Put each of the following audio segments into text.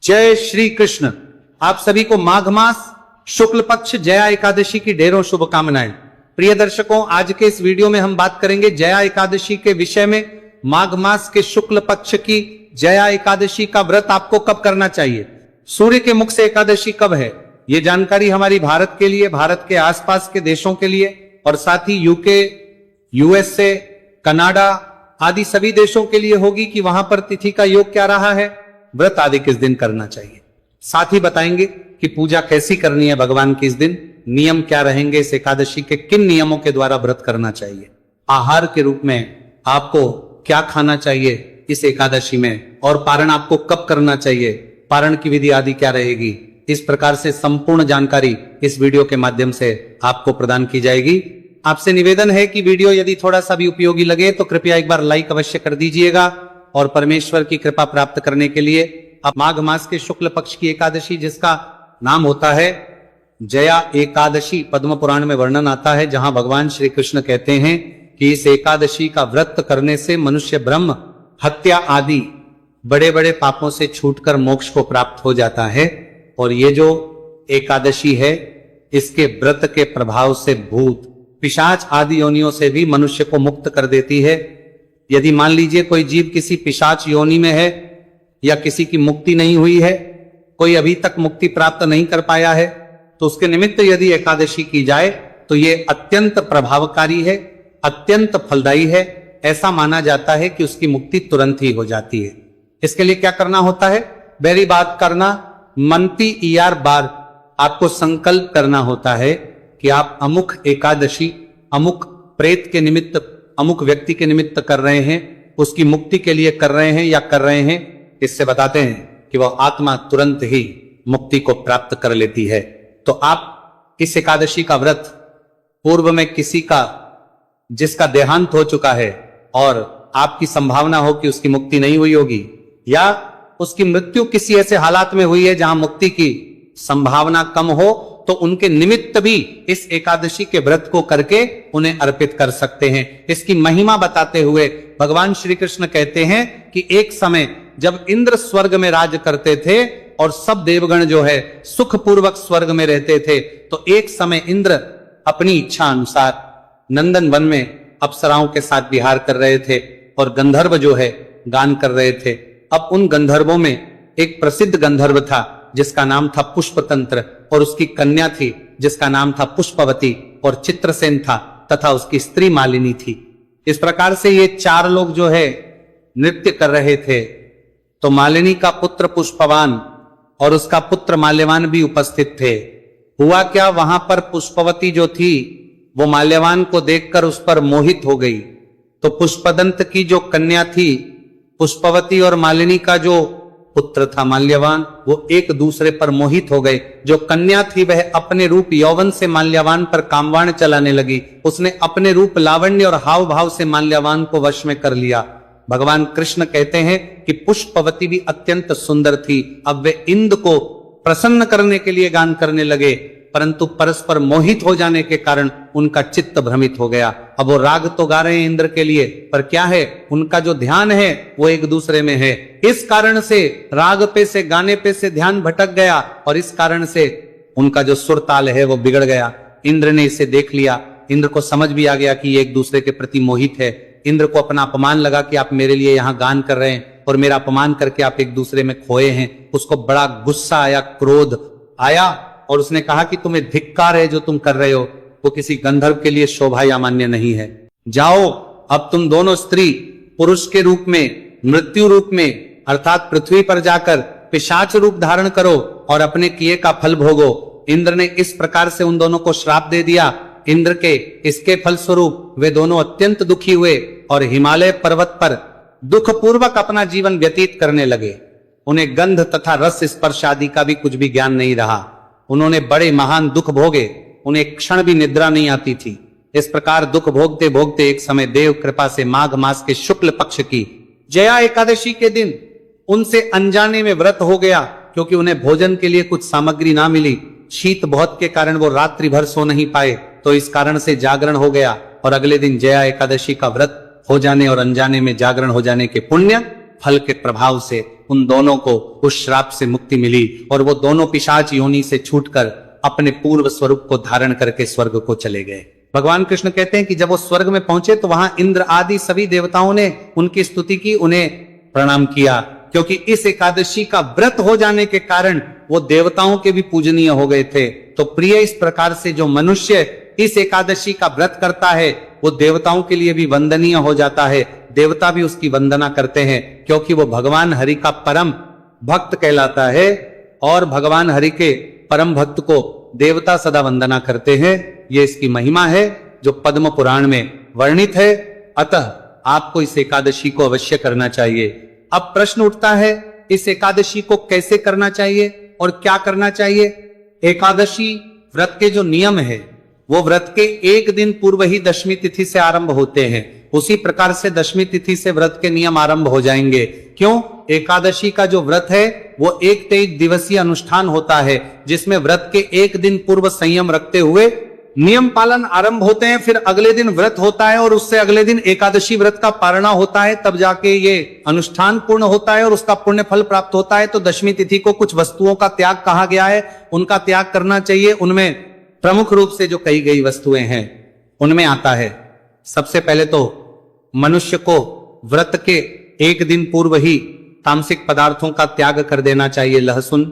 जय श्री कृष्ण। आप सभी को माघ मास शुक्ल पक्ष जया एकादशी की ढेरों शुभकामनाएं। प्रिय दर्शकों, आज के इस वीडियो में हम बात करेंगे जया एकादशी के विषय में। माघ मास के शुक्ल पक्ष की जया एकादशी का व्रत आपको कब करना चाहिए, सूर्य के मुख से एकादशी कब है, ये जानकारी हमारी भारत के लिए, भारत के आसपास के देशों के लिए और साथ ही यूके, यूएसए, कनाडा आदि सभी देशों के लिए होगी कि वहां पर तिथि का योग क्या रहा है, व्रत आदि किस दिन करना चाहिए। साथ ही बताएंगे कि पूजा कैसी करनी है भगवान की इस दिन, नियम क्या रहेंगे, इस एकादशी के किन नियमों के द्वारा व्रत करना चाहिए, आहार के रूप में आपको क्या खाना चाहिए इस एकादशी में, और पारण आपको कब करना चाहिए, पारण की विधि आदि क्या रहेगी। इस प्रकार से संपूर्ण जानकारी इस वीडियो के माध्यम से आपको प्रदान की जाएगी। आपसे निवेदन है कि वीडियो यदि थोड़ा सा भी उपयोगी लगे तो कृपया एक बार लाइक अवश्य कर दीजिएगा। और परमेश्वर की कृपा प्राप्त करने के लिए अब माघ मास के शुक्ल पक्ष की एकादशी, जिसका नाम होता है जया एकादशी, पद्म पुराण में वर्णन आता है, जहां भगवान श्री कृष्ण कहते हैं कि इस एकादशी का व्रत करने से मनुष्य ब्रह्म हत्या आदि बड़े बड़े पापों से छूटकर मोक्ष को प्राप्त हो जाता है। और ये जो एकादशी है, इसके व्रत के प्रभाव से भूत पिशाच आदि योनियों से भी मनुष्य को मुक्त कर देती है। यदि मान लीजिए कोई जीव किसी पिशाच योनि में है या किसी की मुक्ति नहीं हुई है, कोई अभी तक मुक्ति प्राप्त नहीं कर पाया है, तो उसके निमित्त यदि एकादशी की जाए तो ये अत्यंत प्रभावकारी है, अत्यंत फलदायी है। ऐसा माना जाता है कि उसकी मुक्ति तुरंत ही हो जाती है। इसके लिए क्या करना होता है, पहली बात करना, मनती ईयार बार आपको संकल्प करना होता है कि आप अमुक एकादशी अमुक प्रेत के निमित्त, अमुक व्यक्ति के निमित्त कर रहे हैं, उसकी मुक्ति के लिए कर रहे हैं या कर रहे हैं। इससे बताते हैं कि वह आत्मा तुरंत ही मुक्ति को प्राप्त कर लेती है। तो आप इस एकादशी का व्रत पूर्व में किसी का जिसका देहांत हो चुका है और आपकी संभावना हो कि उसकी मुक्ति नहीं हुई होगी, या उसकी मृत्यु किसी ऐसे हालात में हुई है जहां मुक्ति की संभावना कम हो, तो उनके निमित्त भी इस एकादशी के व्रत को करके उन्हें अर्पित कर सकते हैं। इसकी महिमा बताते हुए भगवान श्री कृष्ण कहते हैं कि एक समय जब इंद्र स्वर्ग में राज करते थे और सब देवगण जो है सुखपूर्वक स्वर्ग में रहते थे, तो एक समय इंद्र अपनी इच्छा अनुसार नंदन वन में अप्सराओं के साथ विहार कर रहे थे और गंधर्व जो है गान कर रहे थे। अब उन गंधर्वों में एक प्रसिद्ध गंधर्व था जिसका नाम था पुष्पतंत्र, और उसकी कन्या थी जिसका नाम था पुष्पवती, और चित्रसेन था तथा उसकी स्त्री मालिनी थी। इस प्रकार से ये चार लोग जो है नृत्य कर रहे थे। तो मालिनी का पुत्र पुष्पवान और उसका पुत्र माल्यवान भी उपस्थित थे। हुआ क्या, वहां पर पुष्पवती जो थी वो माल्यवान को देखकर उस पर मोहित हो गई। तो पुष्पदंत की जो कन्या थी पुष्पवती और मालिनी का जो पुत्र था माल्यवान, वो एक दूसरे पर मोहित हो गए। जो कन्या थी वह अपने रूप यौवन से माल्यवान पर कामवाण चलाने लगी। उसने अपने रूप लावण्य और हाव भाव से माल्यवान को वश में कर लिया। भगवान कृष्ण कहते हैं कि पुष्पवती भी अत्यंत सुंदर थी। अब वे इंद्र को प्रसन्न करने के लिए गान करने लगे, परंतु परस्पर मोहित हो जाने के कारण उनका चित्त भ्रमित हो गया। अब वो राग तो गा रहे हैं इंद्र के लिए, पर क्या है, उनका जो ध्यान है वो एक दूसरे में है। इस कारण से राग पे से, गाने पे से ध्यान भटक गया और इस कारण से उनका जो सुर ताल है वो बिगड़ गया। इंद्र ने इसे देख लिया। इंद्र को समझ भी आ गया कि ये एक दूसरे के प्रति मोहित है। इंद्र को अपना अपमान लगा कि आप मेरे लिए यहाँ गान कर रहे हैं और मेरा अपमान करके आप एक दूसरे में खोए हैं। उसको बड़ा गुस्सा आया, क्रोध आया, और उसने कहा कि तुम्हें धिक्कार है जो तुम कर रहे हो, वो किसी गंधर्व के लिए शोभा या मान्य नहीं है। जाओ, अब तुम दोनों स्त्री पुरुष के रूप में, मृत्यु रूप में अर्थात पृथ्वी पर जाकर पिशाच रूप धारण करो और अपने किए का फल भोगो। इंद्र ने इस प्रकार से उन दोनों को श्राप दे दिया। इंद्र के इसके फलस्वरूप वे दोनों अत्यंत दुखी हुए और हिमालय पर्वत पर दुखपूर्वक अपना जीवन व्यतीत करने लगे। उन्हें गंध तथा रस स्पर्श आदि का भी कुछ भी ज्ञान नहीं रहा। उन्होंने बड़े महान दुख भोगे, उन्हें एक क्षण भी निद्रा नहीं आती थी। इस प्रकार दुख भोगते भोगते एक समय देव कृपा से माघ मास के शुक्ल पक्ष की जया एकादशी के दिन उनसे अनजाने में व्रत हो गया, क्योंकि उन्हें भोजन के लिए कुछ सामग्री ना मिली। शीत बहुत के कारण वो रात्रि भर सो नहीं पाए, तो इस कारण से जागरण हो गया और अगले दिन जया एकादशी का व्रत हो जाने और अनजाने में जागरण हो जाने के पुण्य फल के प्रभाव से उन दोनों को उस श्राप से मुक्ति मिली और वो दोनों पिशाच योनि से छूटकर अपने पूर्व स्वरूप को धारण करके स्वर्ग को चले गए। भगवान कृष्ण कहते हैं कि जब वो स्वर्ग में पहुंचे तो वहां इंद्र आदि सभी देवताओं ने उनकी स्तुति की, उन्हें प्रणाम किया, क्योंकि इस एकादशी का व्रत हो जाने के कारण वो देवताओं के भी पूजनीय हो गए थे। तो प्रिय, इस प्रकार से जो मनुष्य इस एकादशी का व्रत करता है वो देवताओं के लिए भी वंदनीय हो जाता है, देवता भी उसकी वंदना करते हैं, क्योंकि वो भगवान हरि का परम भक्त कहलाता है और भगवान हरि के परम भक्त को देवता सदा वंदना करते हैं। ये इसकी महिमा है जो पद्म पुराण में वर्णित है। अतः आपको इस एकादशी को अवश्य करना चाहिए। अब प्रश्न उठता है, इस एकादशी को कैसे करना चाहिए और क्या करना चाहिए? एकादशी व्रत के जो नियम है वो व्रत के एक दिन पूर्व ही दशमी तिथि से आरंभ होते हैं। उसी प्रकार से दशमी तिथि से व्रत के नियम आरंभ हो जाएंगे। क्यों? एकादशी का जो व्रत है वो एक दिवसीय अनुष्ठान होता है, जिसमें व्रत के एक दिन पूर्व संयम रखते हुए नियम पालन आरंभ होते हैं। फिर अगले दिन व्रत होता है और उससे अगले दिन एकादशी व्रत का पारणा होता है, तब जाके ये अनुष्ठान पूर्ण होता है और उसका पुण्य फल प्राप्त होता है। तो दशमी तिथि को कुछ वस्तुओं का त्याग कहा गया है, उनका त्याग करना चाहिए। उनमें प्रमुख रूप से जो कही गई वस्तुएं हैं उनमें आता है, सबसे पहले तो मनुष्य को व्रत के एक दिन पूर्व ही तामसिक पदार्थों का त्याग कर देना चाहिए। लहसुन,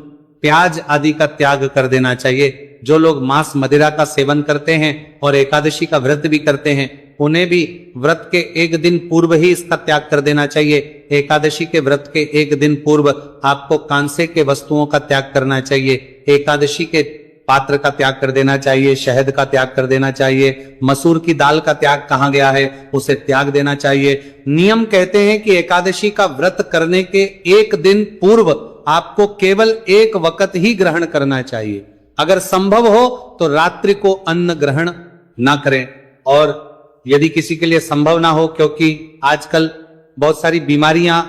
प्याज आदि का त्याग कर देना चाहिए। जो लोग मांस मदिरा का सेवन करते हैं और एकादशी का व्रत भी करते हैं, उन्हें भी व्रत के एक दिन पूर्व ही इसका त्याग कर देना चाहिए। एकादशी के व्रत के एक दिन पूर्व आपको कांसे के वस्तुओं का त्याग करना चाहिए। एकादशी के पात्र का त्याग कर देना चाहिए, शहद का त्याग कर देना चाहिए, मसूर की दाल का त्याग कहा गया है उसे त्याग देना चाहिए। नियम कहते हैं कि एकादशी का व्रत करने के एक दिन पूर्व आपको केवल एक वक्त ही ग्रहण करना चाहिए। अगर संभव हो तो रात्रि को अन्न ग्रहण ना करें, और यदि किसी के लिए संभव ना हो, क्योंकि आजकल बहुत सारी बीमारियां,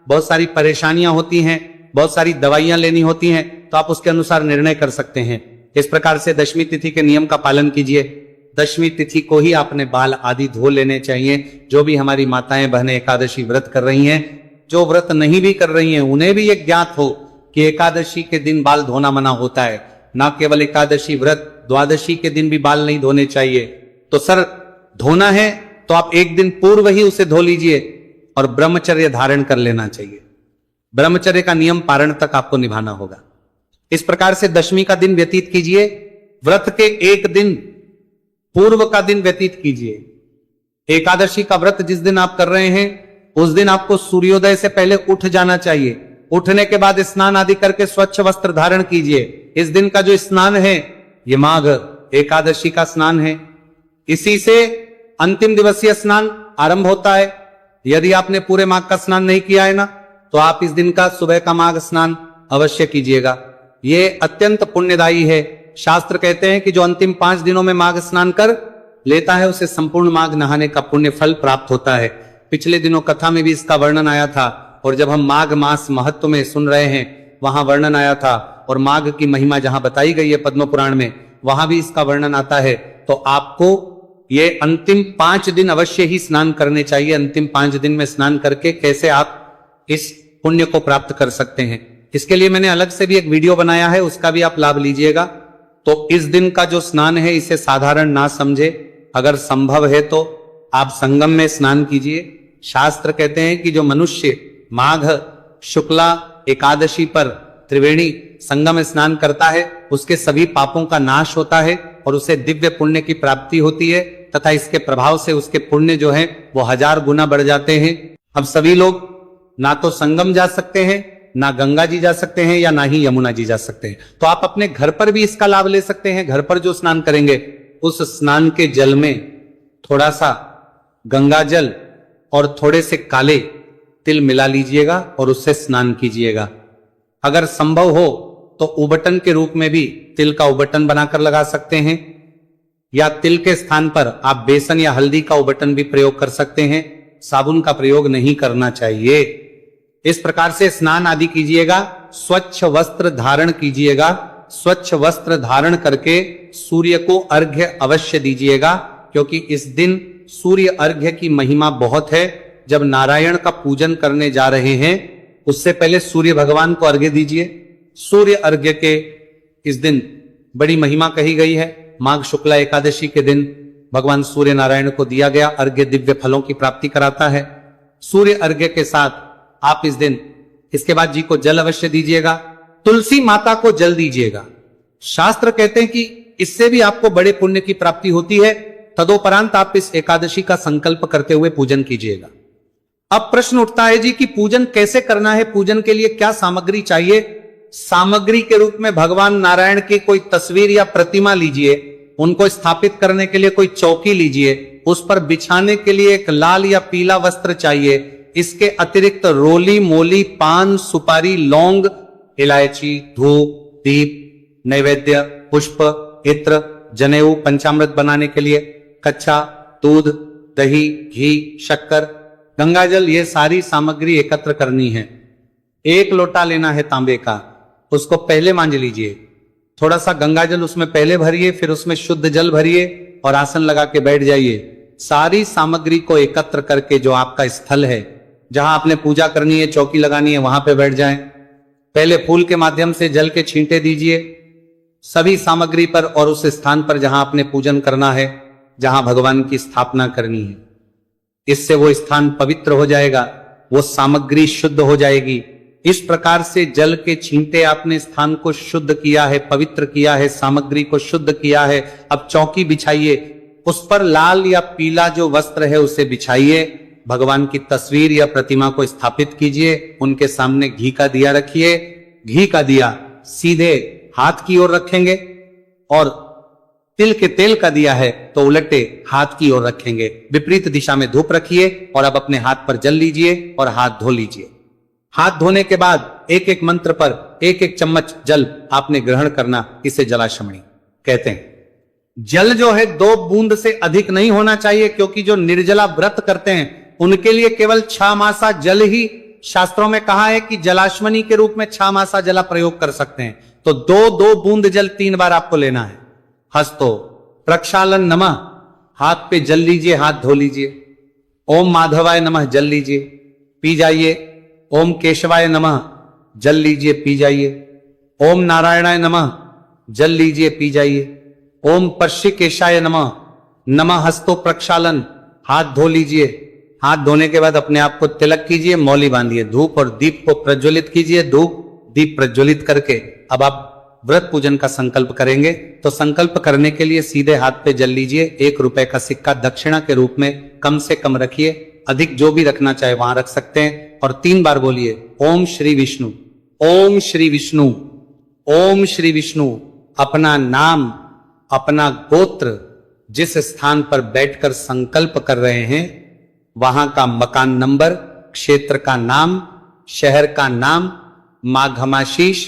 बहुत सारी परेशानियां होती हैं, बहुत सारी दवाइयां लेनी होती हैं, तो आप उसके अनुसार निर्णय कर सकते हैं। इस प्रकार से दशमी तिथि के नियम का पालन कीजिए। दशमी तिथि को ही आपने बाल आदि धो लेने चाहिए। जो भी हमारी माताएं बहनें एकादशी व्रत कर रही हैं, जो व्रत नहीं भी कर रही हैं, उन्हें भी एक ज्ञात हो कि एकादशी के दिन बाल धोना मना होता है। ना केवल एकादशी व्रत, द्वादशी के दिन भी बाल नहीं धोने चाहिए। तो सर, धोना है तो आप एक दिन पूर्व ही उसे धो लीजिए और ब्रह्मचर्य धारण कर लेना चाहिए। ब्रह्मचर्य का नियम पारण तक आपको निभाना होगा। इस प्रकार से दशमी का दिन व्यतीत कीजिए। व्रत के एक दिन पूर्व का दिन व्यतीत कीजिए। एकादशी का व्रत जिस दिन आप कर रहे हैं उस दिन आपको सूर्योदय से पहले उठ जाना चाहिए। उठने के बाद स्नान आदि करके स्वच्छ वस्त्र धारण कीजिए। इस दिन का जो स्नान है ये माघ एकादशी का स्नान है। इसी से अंतिम दिवसीय स्नान आरंभ होता है। यदि आपने पूरे माघ का स्नान नहीं किया है ना, तो आप इस दिन का सुबह का माघ स्नान अवश्य कीजिएगा। ये अत्यंत पुण्यदायी है। शास्त्र कहते हैं कि जो अंतिम 5 दिनों में माघ स्नान कर लेता है उसे संपूर्ण माघ नहाने का पुण्य फल प्राप्त होता है। पिछले दिनों कथा में भी इसका वर्णन आया था, और जब हम माघ मास महत्व में सुन रहे हैं वहां वर्णन आया था, और माघ की महिमा जहां बताई गई है पद्म पुराण में, वहां भी इसका वर्णन आता है। तो आपको ये अंतिम 5 दिन अवश्य ही स्नान करने चाहिए। अंतिम 5 दिन में स्नान करके कैसे आप इस पुण्य को प्राप्त कर सकते हैं, इसके लिए मैंने अलग से भी एक वीडियो बनाया है, उसका भी आप लाभ लीजिएगा। तो इस दिन का जो स्नान है इसे साधारण ना समझे, अगर संभव है तो आप संगम में स्नान कीजिए। शास्त्र कहते हैं कि जो मनुष्य माघ शुक्ला एकादशी पर त्रिवेणी संगम स्नान करता है उसके सभी पापों का नाश होता है और उसे दिव्य पुण्य की प्राप्ति होती है, तथा इसके प्रभाव से उसके पुण्य जो है वो 1000 गुना बढ़ जाते हैं। अब सभी लोग ना तो संगम जा सकते हैं, ना गंगा जी जा सकते हैं, या ना ही यमुना जी जा सकते हैं, तो आप अपने घर पर भी इसका लाभ ले सकते हैं। घर पर जो स्नान करेंगे उस स्नान के जल में थोड़ा सा गंगा जल और थोड़े से काले तिल मिला लीजिएगा और उससे स्नान कीजिएगा। अगर संभव हो तो उबटन के रूप में भी तिल का उबटन बनाकर लगा सकते हैं, या तिल के स्थान पर आप बेसन या हल्दी का उबटन भी प्रयोग कर सकते हैं। साबुन का प्रयोग नहीं करना चाहिए। इस प्रकार से स्नान आदि कीजिएगा, स्वच्छ वस्त्र धारण कीजिएगा। स्वच्छ वस्त्र धारण करके सूर्य को अर्घ्य अवश्य दीजिएगा, क्योंकि इस दिन सूर्य अर्घ्य की महिमा बहुत है। जब नारायण का पूजन करने जा रहे हैं उससे पहले सूर्य भगवान को अर्घ्य दीजिए। सूर्य अर्घ्य के इस दिन बड़ी महिमा कही गई है। माघ शुक्ला एकादशी के दिन भगवान सूर्य नारायण को दिया गया अर्घ्य दिव्य फलों की प्राप्ति कराता है। सूर्य अर्घ्य के साथ आप इस दिन इसके बाद जी को जल अवश्य दीजिएगा। तुलसी माता को जल दीजिएगा। शास्त्र कहते हैं कि इससे भी आपको बड़े पुण्य की प्राप्ति होती है। तदोपरांत आप इस एकादशी का संकल्प करते हुए पूजन कीजिएगा। अब प्रश्न उठता है जी कि पूजन कैसे करना है, पूजन के लिए क्या सामग्री चाहिए। सामग्री के रूप में भगवान नारायण की कोई तस्वीर या प्रतिमा लीजिए, उनको स्थापित करने के लिए कोई चौकी लीजिए, उस पर बिछाने के लिए एक लाल या पीला वस्त्र चाहिए। इसके अतिरिक्त रोली, मोली, पान, सुपारी, लौंग, इलायची, धूप, दीप, नैवेद्य, पुष्प, इत्र, जनेऊ, पंचामृत बनाने के लिए कच्चा दूध, दही, घी, शक्कर, गंगाजल, ये सारी सामग्री एकत्र करनी है। एक लोटा लेना है तांबे का, उसको पहले मांझ लीजिए। थोड़ा सा गंगाजल उसमें पहले भरिए, फिर उसमें शुद्ध जल भरिए और आसन लगा के बैठ जाइए। सारी सामग्री को एकत्र करके जो आपका स्थल है जहां आपने पूजा करनी है, चौकी लगानी है, वहां पे बैठ जाएं। पहले फूल के माध्यम से जल के छींटे दीजिए सभी सामग्री पर और उस स्थान पर जहां आपने पूजन करना है, जहां भगवान की स्थापना करनी है। इससे वो स्थान पवित्र हो जाएगा, वो सामग्री शुद्ध हो जाएगी। इस प्रकार से जल के छींटे आपने स्थान को शुद्ध किया है, पवित्र किया है, सामग्री को शुद्ध किया है। अब चौकी बिछाइए, उस पर लाल या पीला जो वस्त्र है उसे बिछाइए। भगवान की तस्वीर या प्रतिमा को स्थापित कीजिए। उनके सामने घी का दिया रखिए। घी का दिया सीधे हाथ की ओर रखेंगे और तिल के तेल का दिया है तो उलटे हाथ की ओर रखेंगे। विपरीत दिशा में धूप रखिए और अब अपने हाथ पर जल लीजिए और हाथ धो लीजिए। हाथ धोने के बाद एक एक मंत्र पर एक एक चम्मच जल आपने ग्रहण करना, इसे जलाशमणी कहते हैं। जल जो है 2 बूंद से अधिक नहीं होना चाहिए, क्योंकि जो निर्जला व्रत करते हैं उनके लिए केवल 6 मासा जल ही, शास्त्रों में कहा है कि जलाशमनी के रूप में 6 मासा जला प्रयोग कर सकते हैं। तो 2 बूंद जल 3 बार आपको लेना है। हस्तो प्रक्षालन नमः, हाथ पे जल लीजिए, हाथ धो लीजिए। ओम माधवाय नमः जल लीजिए, पी जाइए। ओम केशवाय नमः जल लीजिए, पी जाइए। ओम नारायणाय नमः जल लीजिए, पी जाइए। ओम पर्शिकेशाय नमः, नमः हस्तो प्रक्षालन, हाथ धो लीजिए। हाथ धोने के बाद अपने आप को तिलक कीजिए, मौली बांधिए, धूप और दीप को प्रज्वलित कीजिए। धूप दीप प्रज्वलित करके अब आप व्रत पूजन का संकल्प करेंगे। तो संकल्प करने के लिए सीधे हाथ पे जल लीजिए। 1 रुपए का सिक्का दक्षिणा के रूप में कम से कम रखिए, अधिक जो भी रखना चाहे वहां रख सकते हैं। और 3 बार बोलिए ओम श्री विष्णु, ओम श्री विष्णु, ओम श्री विष्णु। अपना नाम, अपना गोत्र, जिस स्थान पर बैठकर संकल्प कर रहे हैं वहां का मकान नंबर, क्षेत्र का नाम, शहर का नाम, माघमाशीष,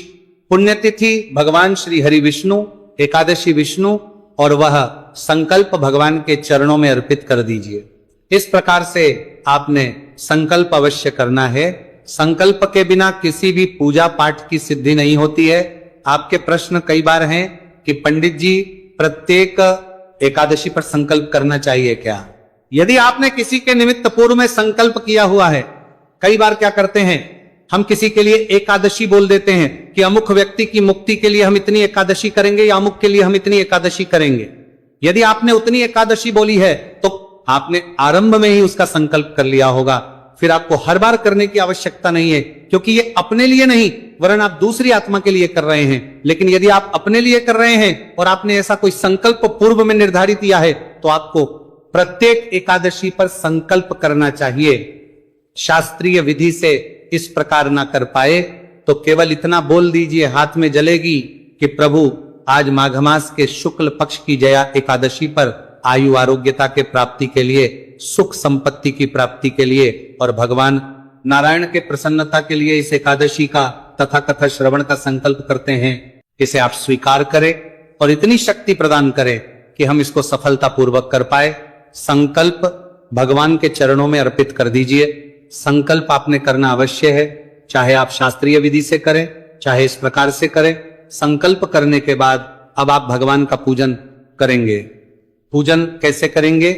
पुण्यतिथि भगवान श्री हरि विष्णु, एकादशी विष्णु, और वह संकल्प भगवान के चरणों में अर्पित कर दीजिए। इस प्रकार से आपने संकल्प अवश्य करना है। संकल्प के बिना किसी भी पूजा पाठ की सिद्धि नहीं होती है। आपके प्रश्न कई बार हैं कि पंडित जी प्रत्येक एकादशी पर संकल्प करना चाहिए क्या? यदि आपने किसी के निमित्त पूर्व में संकल्प किया हुआ है, कई बार क्या करते हैं हम किसी के लिए एकादशी बोल देते हैं कि अमुक व्यक्ति की मुक्ति के लिए हम इतनी एकादशी करेंगे या अमुक के लिए हम इतनी एकादशी करेंगे। यदि आपने उतनी एकादशी बोली है तो आपने आरंभ में ही उसका संकल्प कर लिया होगा, फिर आपको हर बार करने की आवश्यकता नहीं है, क्योंकि ये अपने लिए नहीं वरन आप दूसरी आत्मा के लिए कर रहे हैं। लेकिन यदि आप अपने लिए कर रहे हैं और आपने ऐसा कोई संकल्प पूर्व में निर्धारित किया है तो आपको प्रत्येक एकादशी पर संकल्प करना चाहिए। शास्त्रीय विधि से इस प्रकार ना कर पाए तो केवल इतना बोल दीजिए, हाथ में जलेगी, कि प्रभु आज माघ मास के शुक्ल पक्ष की जया एकादशी पर आयु आरोग्यता के प्राप्ति के लिए, सुख संपत्ति की प्राप्ति के लिए और भगवान नारायण के प्रसन्नता के लिए इस एकादशी का तथा कथा श्रवण का संकल्प करते हैं। इसे आप स्वीकार करें और इतनी शक्ति प्रदान करें कि हम इसको सफलता पूर्वक कर पाए। संकल्प भगवान के चरणों में अर्पित कर दीजिए। संकल्प आपने करना अवश्य है, चाहे आप शास्त्रीय विधि से करें चाहे इस प्रकार से करें। संकल्प करने के बाद अब आप भगवान का पूजन करेंगे। पूजन कैसे करेंगे?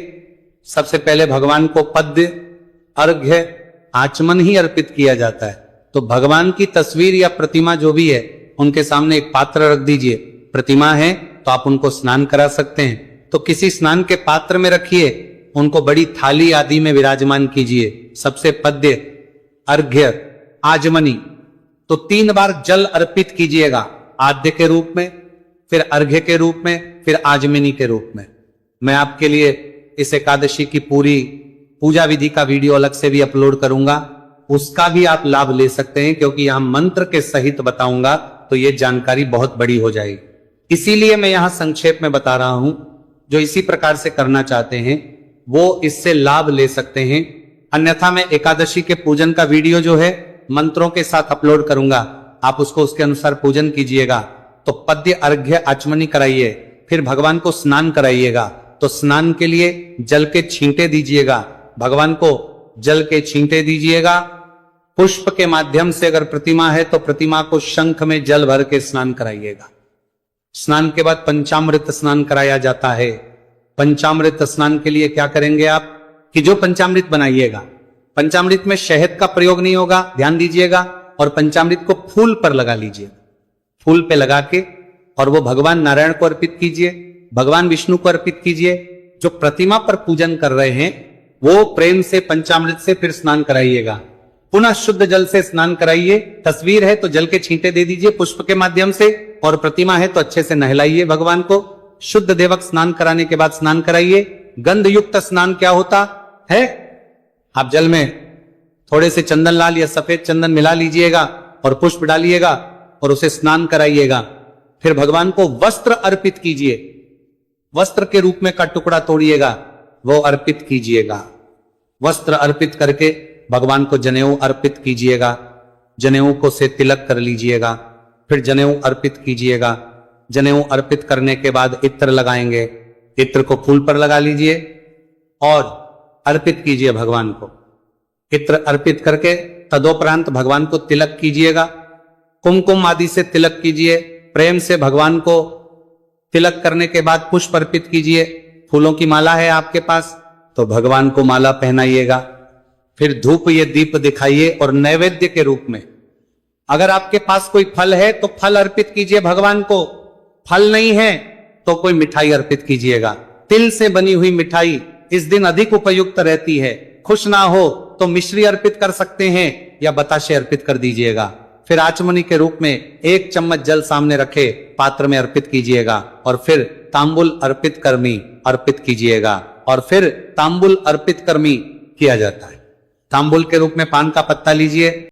सबसे पहले भगवान को पद्य अर्घ्य आचमन ही अर्पित किया जाता है। तो भगवान की तस्वीर या प्रतिमा जो भी है उनके सामने एक पात्र रख दीजिए। प्रतिमा है तो आप उनको स्नान करा सकते हैं, तो किसी स्नान के पात्र में रखिए, उनको बड़ी थाली आदि में विराजमान कीजिए। सबसे पद्य, अर्घ्य, आजमनी, तो 3 बार जल अर्पित कीजिएगा। आद्य के रूप में, फिर अर्घ्य के रूप में, फिर आजमनी के रूप में। मैं आपके लिए इस एकादशी की पूरी पूजा विधि का वीडियो अलग से भी अपलोड करूंगा, उसका भी आप लाभ ले सकते हैं, क्योंकि यहां मंत्र के सहित बताऊंगा तो यह जानकारी बहुत बड़ी हो जाएगी। इसीलिए मैं यहां संक्षेप में बता रहा हूं। जो इसी प्रकार से करना चाहते हैं वो इससे लाभ ले सकते हैं। अन्यथा मैं एकादशी के पूजन का वीडियो जो है मंत्रों के साथ अपलोड करूंगा, आप उसको उसके अनुसार पूजन कीजिएगा। तो पद्य, अर्घ्य, आचमनी कराइए, फिर भगवान को स्नान कराइएगा। तो स्नान के लिए जल के छींटे दीजिएगा, भगवान को जल के छींटे दीजिएगा। पुष्प के माध्यम से अगर प्रतिमा है तो प्रतिमा को शंख में जल भर के स्नान कराइएगा। स्नान के बाद पंचामृत स्नान कराया जाता है। पंचामृत स्नान के लिए क्या करेंगे आप कि जो पंचामृत बनाइएगा, पंचामृत में शहद का प्रयोग नहीं होगा, ध्यान दीजिएगा। और पंचामृत को फूल पर लगा लीजिए, फूल पे लगा के, और वो भगवान नारायण को अर्पित कीजिए, भगवान विष्णु को अर्पित कीजिए। जो प्रतिमा पर पूजन कर रहे हैं वो प्रेम से पंचामृत से फिर स्नान कराइएगा। पुनः शुद्ध जल से स्नान कराइए। तस्वीर है तो जल के छींटे दे दीजिए पुष्प के माध्यम से, और प्रतिमा है तो अच्छे से नहलाइए भगवान को। शुद्ध देवक स्नान कराने के बाद स्नान कराइए। गंध युक्त स्नान क्या होता है, आप जल में थोड़े से चंदन लाल या सफेद चंदन मिला लीजिएगा और पुष्प डालिएगा और उसे स्नान कराइएगा। फिर भगवान को वस्त्र अर्पित कीजिए, वस्त्र के रूप में का टुकड़ा तोड़िएगा, वो अर्पित कीजिएगा। वस्त्र अर्पित करके भगवान को जनेऊ अर्पित कीजिएगा। जनेऊ को से तिलक कर लीजिएगा, फिर जनेऊ अर्पित कीजिएगा। जनेऊ अर्पित करने के बाद इत्र लगाएंगे, इत्र को फूल पर लगा लीजिए और अर्पित कीजिए भगवान को। इत्र अर्पित करके तदोपरांत भगवान को तिलक कीजिएगा। कुमकुम आदि से तिलक कीजिए। प्रेम से भगवान को तिलक करने के बाद पुष्प अर्पित कीजिए। फूलों की माला है आपके पास तो भगवान को माला पहनाइएगा। फिर धूप ये दीप दिखाइए और नैवेद्य के रूप में, अगर आपके पास कोई फल है तो फल अर्पित कीजिए भगवान को। फल नहीं है तो कोई मिठाई अर्पित कीजिएगा। तिल से बनी हुई मिठाई इस दिन अधिक उपयुक्त रहती है। खुश ना हो तो मिश्री अर्पित कर सकते हैं या बताशे अर्पित कर दीजिएगा। फिर आचमनी के रूप में 1 चम्मच जल सामने रखे पात्र में अर्पित कीजिएगा और फिर तांबुल अर्पित कर्मी अर्पित कीजिएगा। और फिर तांबुल अर्पित कर्मी किया जाता है। तांबुल के रूप में पान का पत्ता लीजिए,